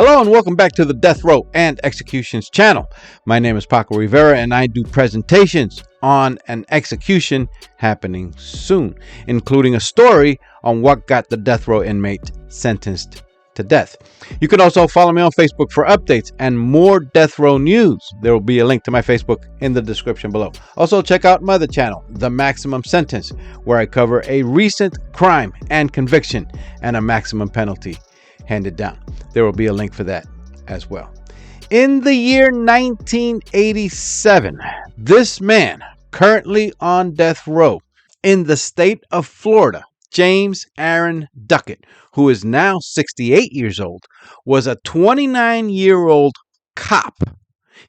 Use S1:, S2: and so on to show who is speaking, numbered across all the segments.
S1: Hello and welcome back to the Death Row and Executions channel. My name is Paco Rivera and I do presentations on an execution happening soon, including a story on what got the death row inmate sentenced to death. You can also follow me on Facebook for updates and more death row news. There will be a link to my Facebook in the description below. Also check out my other channel, The Maximum Sentence, where I cover a recent crime and conviction and a maximum penalty handed down. There will be a link for that as well. In the year 1987, this man currently on death row in the state of Florida, James Aren Duckett, who is now 68 years old, was a 29-year-old cop.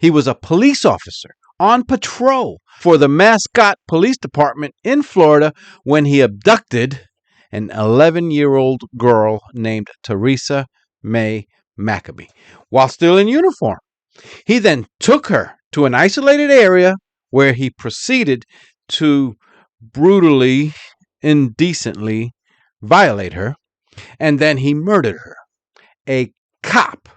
S1: He was a police officer on patrol for the Mascotte Police Department in Florida when he abducted an 11-year-old girl named Teresa Mae McAbee while still in uniform. He then took her to an isolated area where he proceeded to brutally, indecently violate her, and then he murdered her. A cop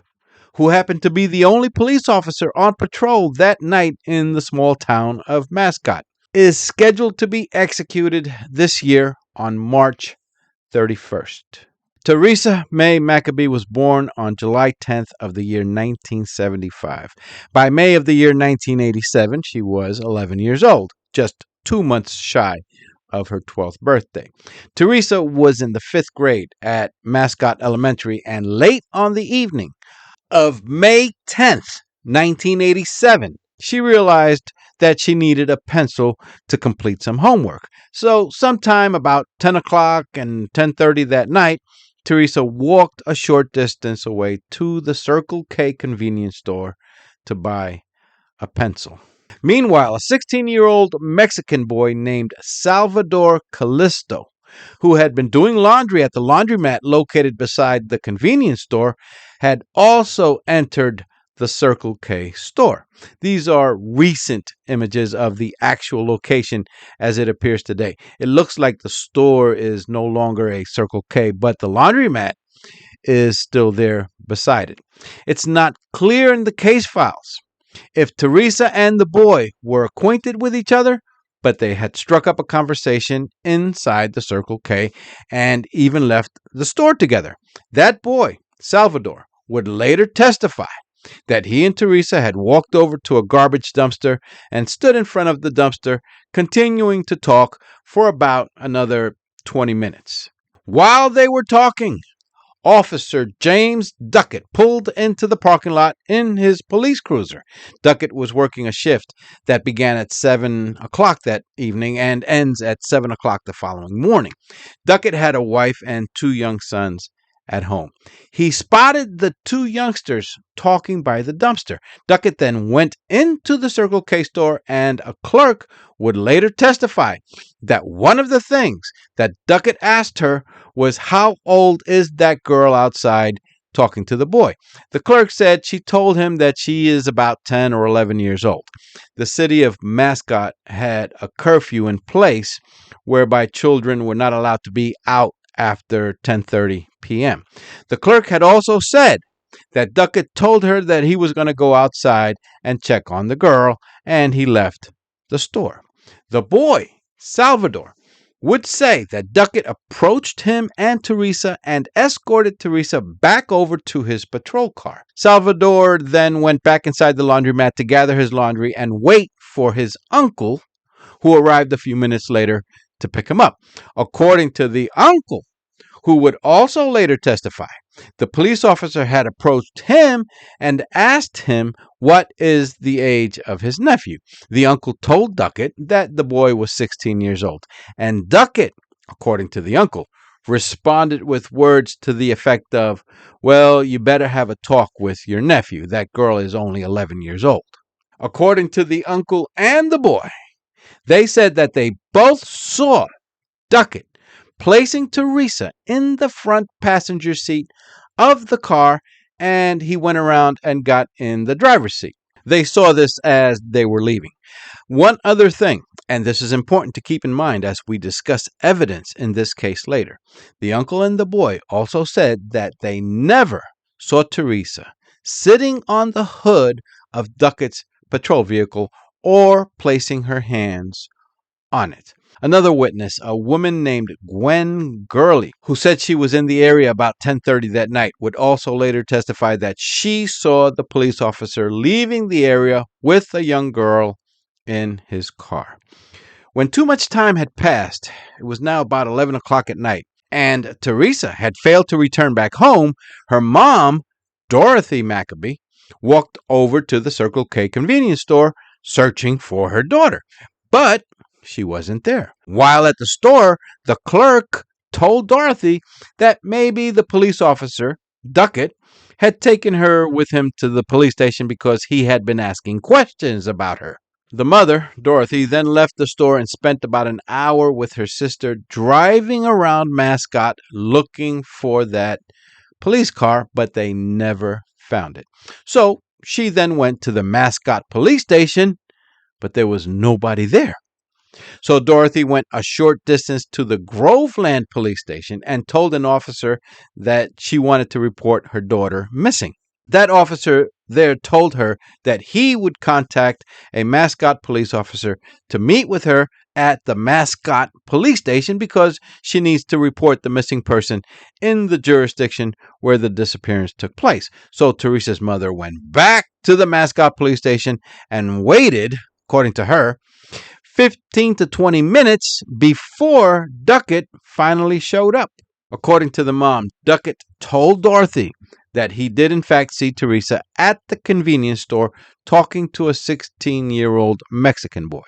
S1: who happened to be the only police officer on patrol that night in the small town of Mascotte is scheduled to be executed this year on March 31st. Teresa Mae McAbee was born on July 10th of the year 1975. By May of the year 1987, she was 11 years old, just 2 months shy of her 12th birthday. Teresa was in the 5th grade at Mascotte Elementary, and late on the evening of May 10th, 1987, she realized that she needed a pencil to complete some homework. So sometime about 10 o'clock and 10:30 that night, Teresa walked a short distance away to the Circle K convenience store to buy a pencil. Meanwhile, a 16-year-old Mexican boy named Salvador Callisto, who had been doing laundry at the laundromat located beside the convenience store, had also entered the Circle K store. These are recent images of the actual location as it appears today. It looks like the store is no longer a Circle K, but the laundromat is still there beside it. It's not clear in the case files if Teresa and the boy were acquainted with each other, but they had struck up a conversation inside the Circle K and even left the store together. That boy, Salvador, would later testify that he and Teresa had walked over to a garbage dumpster and stood in front of the dumpster, continuing to talk for about another 20 minutes. While they were talking, Officer James Duckett pulled into the parking lot in his police cruiser. Duckett was working a shift that began at 7 o'clock that evening and ends at 7 o'clock the following morning. Duckett had a wife and 2 young sons at home. He spotted the 2 youngsters talking by the dumpster. Duckett then went into the Circle K store, and a clerk would later testify that one of the things that Duckett asked her was, "How old is that girl outside talking to the boy?" The clerk said she told him that she is about 10 or 11 years old. The city of Mascotte had a curfew in place whereby children were not allowed to be out after 10:30 p.m. The clerk had also said that Duckett told her that he was going to go outside and check on the girl, and he left the store. The boy, Salvador, would say that Duckett approached him and Teresa and escorted Teresa back over to his patrol car. Salvador then went back inside the laundromat to gather his laundry and wait for his uncle, who arrived a few minutes later to pick him up. According to the uncle, who would also later testify, the police officer had approached him and asked him what is the age of his nephew. The uncle told Duckett that the boy was 16 years old, and Duckett, according to the uncle, responded with words to the effect of, "Well, you better have a talk with your nephew. That girl is only 11 years old." According to the uncle and the boy, they said that they both saw Duckett placing Teresa in the front passenger seat of the car, and he went around and got in the driver's seat. They saw this as they were leaving. One other thing, and this is important to keep in mind as we discuss evidence in this case later. The uncle and the boy also said that they never saw Teresa sitting on the hood of Duckett's patrol vehicle or placing her hands on it. Another witness, a woman named Gwen Gurley, who said she was in the area about 10:30 that night, would also later testify that she saw the police officer leaving the area with a young girl in his car. When too much time had passed, it was now about 11 o'clock at night, and Teresa had failed to return back home, her mom, Dorothy McAbee, walked over to the Circle K convenience store searching for her daughter. But she wasn't there. While at the store, the clerk told Dorothy that maybe the police officer, Duckett, had taken her with him to the police station because he had been asking questions about her. The mother, Dorothy, then left the store and spent about an hour with her sister driving around Mascotte looking for that police car, but they never found it. So she then went to the Mascotte Police Station, but there was nobody there. So Dorothy went a short distance to the Groveland Police Station and told an officer that she wanted to report her daughter missing. That officer there told her that he would contact a Mascotte police officer to meet with her at the Mascotte Police Station because she needs to report the missing person in the jurisdiction where the disappearance took place. So Teresa's mother went back to the Mascotte Police Station and waited, according to her, 15 to 20 minutes before Duckett finally showed up. According to the mom, Duckett told Dorothy that he did in fact see Teresa at the convenience store talking to a 16-year-old Mexican boy.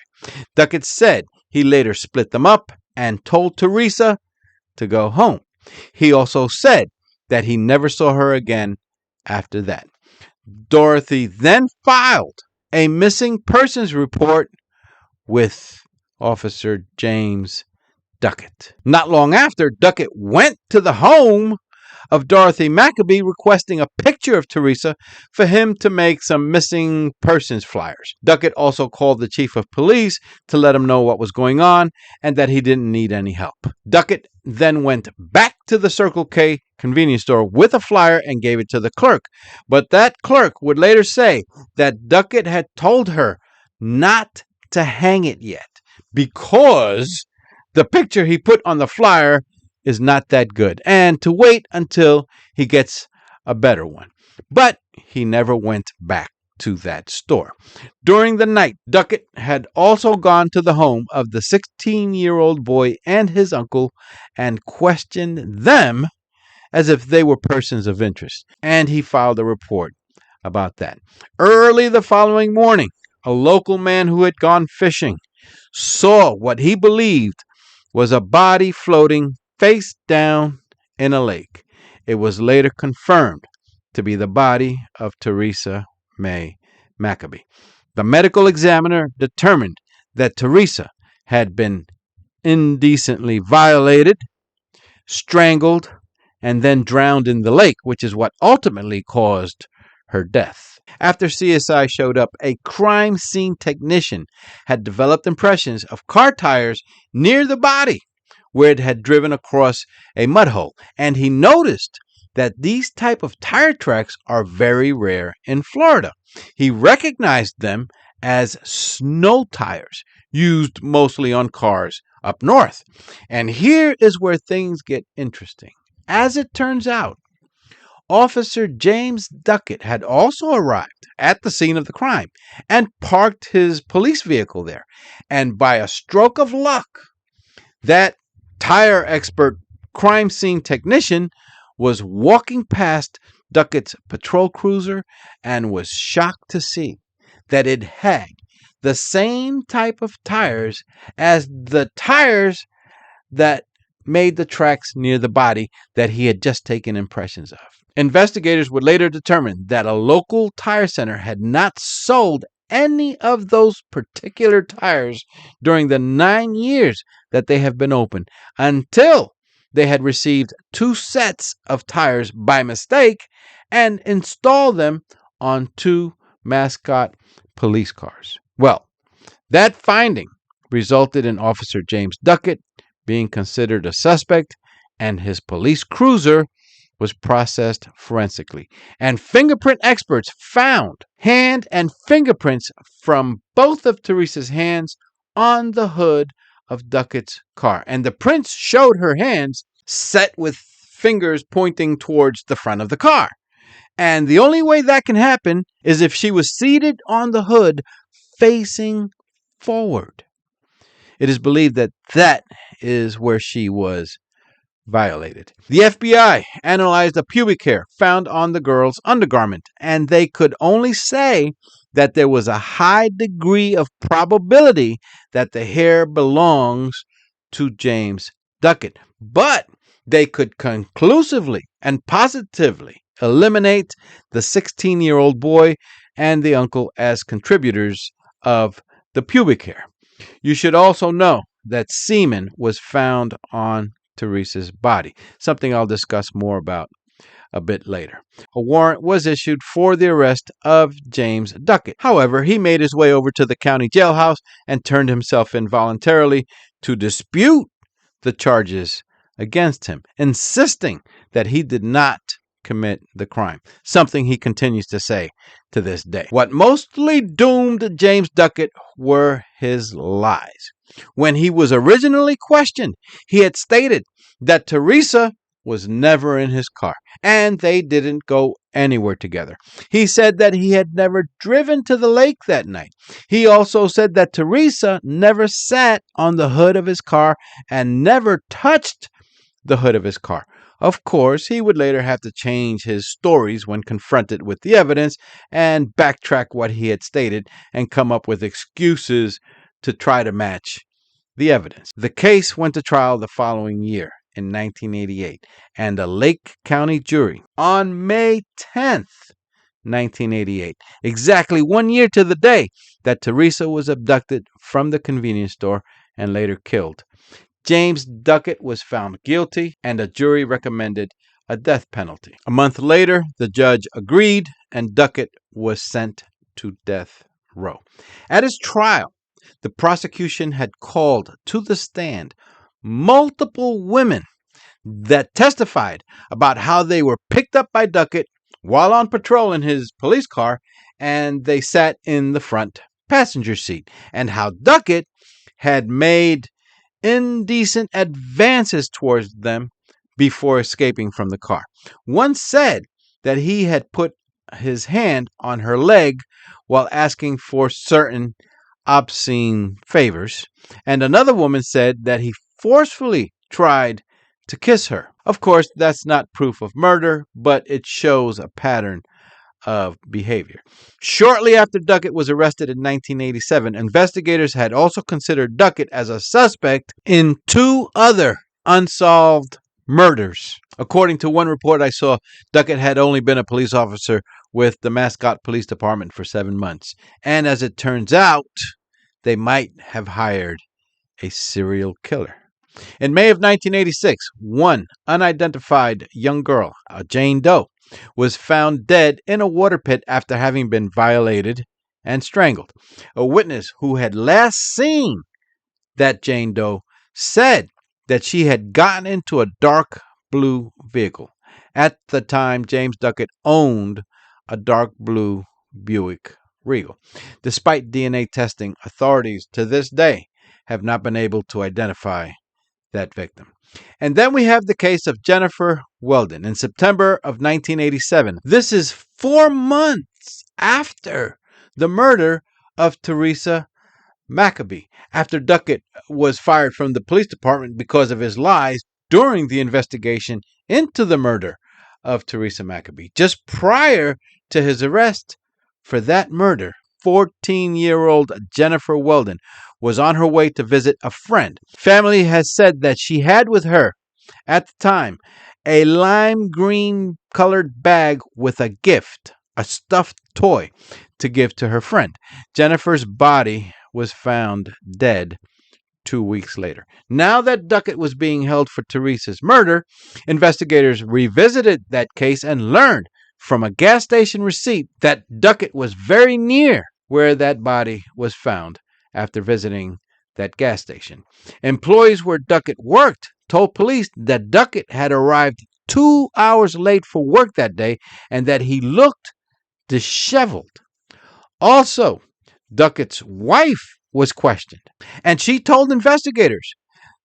S1: Duckett said he later split them up and told Teresa to go home. He also said that he never saw her again after that. Dorothy then filed a missing persons report with Officer James Duckett. Not long after, Duckett went to the home of Dorothy McAbee requesting a picture of Teresa for him to make some missing persons flyers. Duckett also called the chief of police to let him know what was going on and that he didn't need any help. Duckett then went back to the Circle K convenience store with a flyer and gave it to the clerk. But that clerk would later say that Duckett had told her not to hang it yet because the picture he put on the flyer is not that good and to wait until he gets a better one. But he never went back to that store. During the night, Duckett had also gone to the home of the 16-year-old boy and his uncle and questioned them as if they were persons of interest, and he filed a report about that. Early the following morning, a local man who had gone fishing saw what he believed was a body floating face down in a lake. It was later confirmed to be the body of Teresa Mae McAbee. The medical examiner determined that Teresa had been indecently violated, strangled, and then drowned in the lake, which is what ultimately caused her death. After CSI showed up, a crime scene technician had developed impressions of car tires near the body where it had driven across a mud hole, and he noticed that these type of tire tracks are very rare in Florida. He recognized them as snow tires used mostly on cars up north. And here is where things get interesting. As it turns out, Officer James Duckett had also arrived at the scene of the crime and parked his police vehicle there. And by a stroke of luck, that tire expert crime scene technician was walking past Duckett's patrol cruiser and was shocked to see that it had the same type of tires as the tires that made the tracks near the body that he had just taken impressions of. Investigators would later determine that a local tire center had not sold any of those particular tires during the 9 years that they have been open until they had received 2 sets of tires by mistake and installed them on 2 Mascotte police cars. Well, that finding resulted in Officer James Duckett being considered a suspect and his police cruiser was processed forensically, and fingerprint experts found hand and fingerprints from both of Teresa's hands on the hood of Duckett's car. And the prints showed her hands set with fingers pointing towards the front of the car. And the only way that can happen is if she was seated on the hood facing forward. It is believed that that is where she was violated. The FBI analyzed a pubic hair found on the girl's undergarment, and they could only say that there was a high degree of probability that the hair belongs to James Duckett. But they could conclusively and positively eliminate the 16-year-old boy and the uncle as contributors of the pubic hair. You should also know that semen was found on Teresa's body, something I'll discuss more about a bit later. A warrant was issued for the arrest of James Duckett. However, he made his way over to the county jailhouse and turned himself in voluntarily to dispute the charges against him, insisting that he did not commit the crime, something he continues to say to this day. What mostly doomed James Duckett were his lies. When he was originally questioned, he had stated that Teresa was never in his car, and they didn't go anywhere together. He said that he had never driven to the lake that night. He also said that Teresa never sat on the hood of his car and never touched the hood of his car. Of course, he would later have to change his stories when confronted with the evidence and backtrack what he had stated and come up with excuses to try to match the evidence. The case went to trial the following year in 1988, and a Lake County jury on May 10th, 1988, exactly 1 year to the day that Teresa was abducted from the convenience store and later killed. James Duckett was found guilty, and a jury recommended a death penalty. A month later, the judge agreed, and Duckett was sent to death row. At his trial, the prosecution had called to the stand multiple women that testified about how they were picked up by Duckett while on patrol in his police car, and they sat in the front passenger seat, and how Duckett had made indecent advances towards them before escaping from the car. One said that he had put his hand on her leg while asking for certain obscene favors, and another woman said that he forcefully tried to kiss her. Of course, that's not proof of murder, but it shows a pattern of behavior. Shortly after Duckett was arrested in 1987, investigators had also considered Duckett as a suspect in 2 other unsolved murders. According to one report I saw, Duckett had only been a police officer with the Mascotte Police Department for 7 months. And as it turns out, they might have hired a serial killer. In May of 1986, one unidentified young girl, Jane Doe, was found dead in a water pit after having been violated and strangled. A witness who had last seen that Jane Doe said that she had gotten into a dark blue vehicle. At the time, James Duckett owned a dark blue Buick Regal. Despite DNA testing, authorities to this day have not been able to identify that victim. And then we have the case of Jennifer Weldon in September of 1987. This is 4 months after the murder of Teresa McAbee, after Duckett was fired from the police department because of his lies during the investigation into the murder of Teresa McAbee. Just prior to his arrest for that murder, 14-year-old Jennifer Weldon was on her way to visit a friend. Family has said that she had with her, at the time, a lime green colored bag with a gift, a stuffed toy, to give to her friend. Jennifer's body was found dead 2 weeks later. Now that Duckett was being held for Teresa's murder, investigators revisited that case and learned from a gas station receipt that Duckett was very near where that body was found after visiting that gas station. Employees where Duckett worked told police that Duckett had arrived 2 hours late for work that day and that he looked disheveled. Also, Duckett's wife was questioned, and she told investigators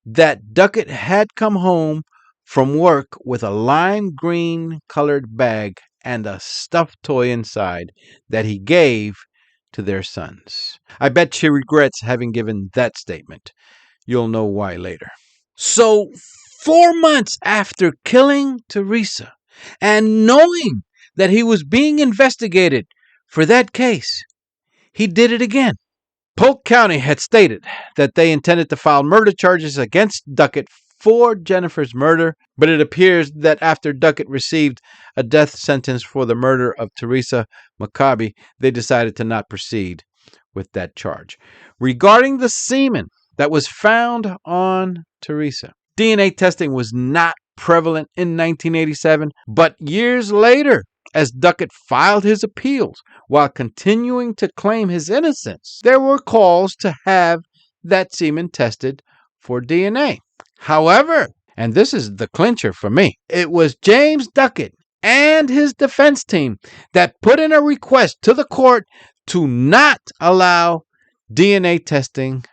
S1: that Duckett had come home from work with a lime green colored bag and a stuffed toy inside that he gave to their sons. I bet she regrets having given that statement. You'll know why later. So, 4 months after killing Teresa and knowing that he was being investigated for that case, he did it again. Polk County had stated that they intended to file murder charges against Duckett for Jennifer's murder, but it appears that after Duckett received a death sentence for the murder of Teresa McAbee, they decided to not proceed with that charge. Regarding the semen that was found on Teresa, DNA testing was not prevalent in 1987, but years later, as Duckett filed his appeals while continuing to claim his innocence, there were calls to have that semen tested for DNA. However, and this is the clincher for me, it was James Duckett and his defense team that put in a request to the court to not allow DNA testing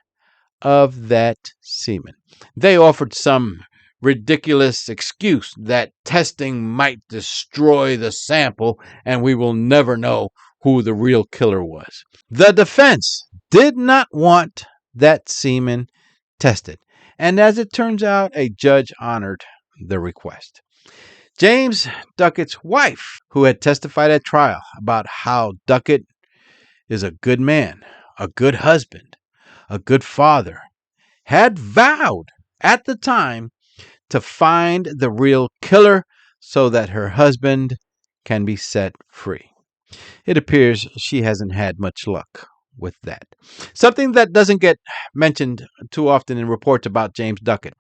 S1: of that semen. They offered some ridiculous excuse that testing might destroy the sample and we will never know who the real killer was. The defense did not want that semen tested, and as it turns out, a judge honored the request. James Duckett's wife, who had testified at trial about how Duckett is a good man, a good husband, a good father, had vowed at the time to find the real killer so that her husband can be set free. It appears she hasn't had much luck with that. Something that doesn't get mentioned too often in reports about James Duckett.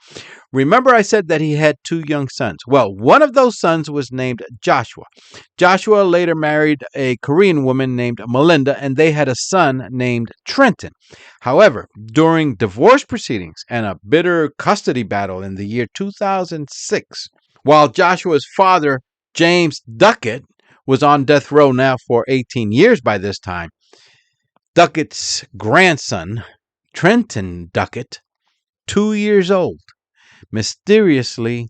S1: Remember I said that he had 2 young sons. Well, one of those sons was named Joshua. Joshua later married a Korean woman named Melinda, and they had a son named Trenton. However, during divorce proceedings and a bitter custody battle in the year 2006, while Joshua's father, James Duckett, was on death row now for 18 years by this time, Duckett's grandson, Trenton Duckett, 2 years old, mysteriously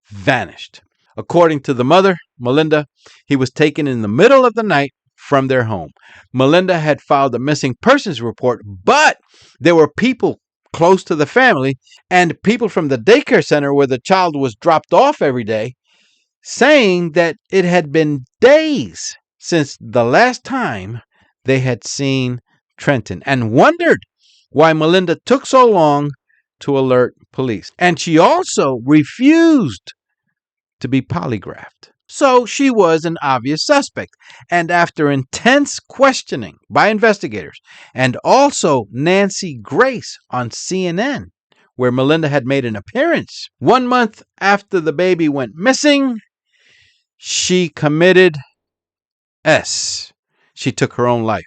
S1: vanished. According to the mother, Melinda, he was taken in the middle of the night from their home. Melinda had filed a missing persons report, but there were people close to the family and people from the daycare center where the child was dropped off every day saying that it had been days since the last time they had seen Trenton and wondered why Melinda took so long to alert police. And she also refused to be polygraphed. So she was an obvious suspect. And after intense questioning by investigators and also Nancy Grace on CNN, where Melinda had made an appearance, 1 month after the baby went missing, she committed She took her own life.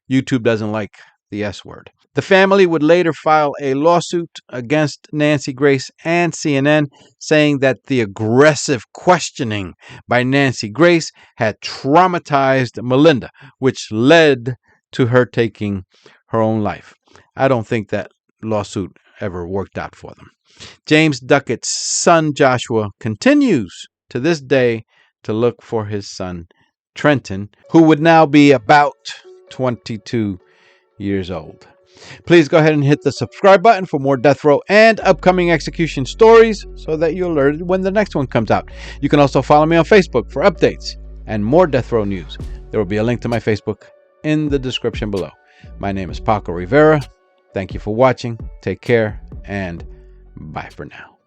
S1: YouTube doesn't like the S word. The family would later file a lawsuit against Nancy Grace and CNN, saying that the aggressive questioning by Nancy Grace had traumatized Melinda, which led to her taking her own life. I don't think that lawsuit ever worked out for them. James Duckett's son Joshua continues to this day to look for his son Trenton, who would now be about 22 years old. Please go ahead and hit the subscribe button for more death row and upcoming execution stories so that you're alerted when the next one comes out. You can also follow me on Facebook for updates and more death row news. There will be a link to my Facebook in the description below. My name is Paco Rivera. Thank you for watching. Take care and bye for now.